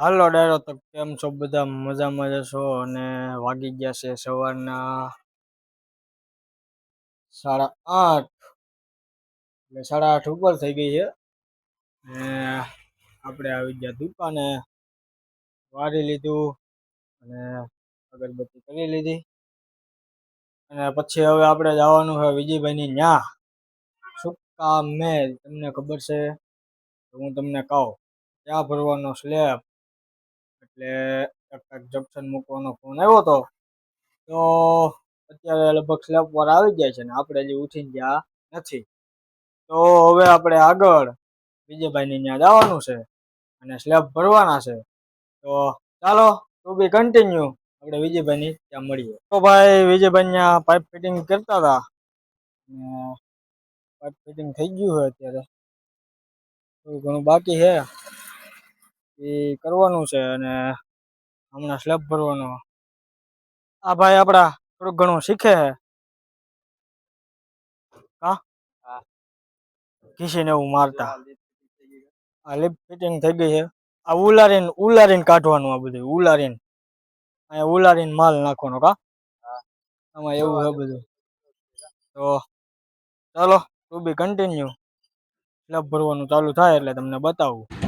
હાલો ડાયરો તો કેમ છો બધા મજામાં જશો અને વાગી ગયા છે સવારના 8:30 એટલે 8:30 ઉપર થઈ ગઈ છે ને આપણે આવી ગયા દુકાને વારી લીધું અને અગરબત્તી કરી લીધી અને પછી હવે આપણે જવાનું છે વિજયભાઈની ન્યા સુકા મેલ તમને ખબર છે તો હું તમને કહું ત્યાં ભરવાનો સ્લેબ એટલે એક જંક્શન મૂકવાનો ફોન આવ્યો હતો તો અત્યારે લગભગ સ્લેબ પર આવી જાય છે ને આપણે હજી ઉઠી ગયા નથી તો હવે આપણે આગળ વિજયભાઈની ત્યાં જવાનું છે અને સ્લેબ ભરવાના છે તો ચાલો ટુ બી કન્ટિન્યુ આપણે વિજયભાઈની ત્યાં મળીએ તો ભાઈ વિજયભાઈ ત્યાં પાઇપ ફિટિંગ કરતા હતા અને પાઇપ ફિટિંગ થઈ ગયું છે અત્યારે થોડું ઘણું બાકી છે એ કરવાનું છે અને હમણાં સ્લેબ ભરવાનો આ ભાઈ આપડા થોડુંક ઘણું શીખે છે હા ઘીસીને એવું મારતા આ લિપ ફિટિંગ થઈ ગઈ છે આ ઉલારીને કાઢવાનું આ બધું ઉલારીને અહીંયા ઉલારીને માલ નાખવાનો કા આમાં એવું છે બધું તો ચાલો ટુ બી કન્ટિન્યુ સ્લેબ ભરવાનું ચાલુ થાય એટલે તમને બતાવું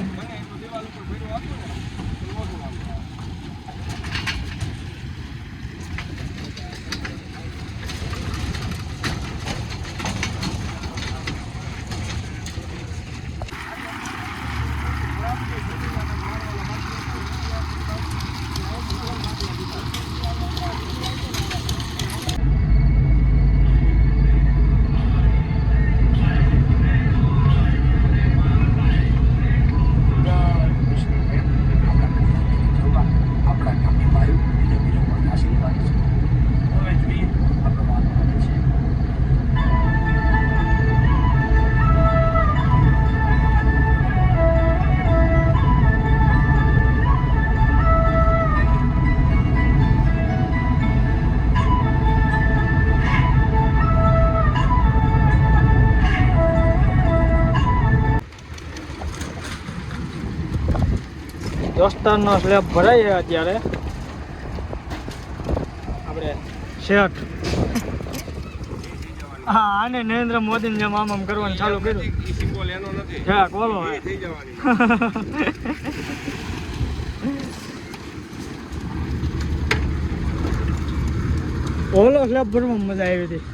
દોસ્તારનો સ્લેબ ભરાય છે અત્યારે આપણે શેઠ હા આને નરેન્દ્ર મોદીને જેમ આમ કરવાનું ચાલુ કર્યું હા બોલો ઓલો સ્લેબ ભરવામાં મજા આવી હતી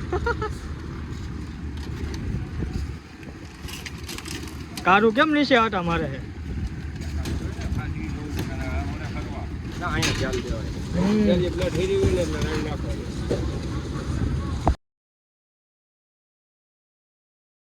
કારું કેમ નીચે આટા મારે છે અહીંયા ચાલ દેવાય પ્લેટ હેરી હોય ને એટલે રાઈન નાખો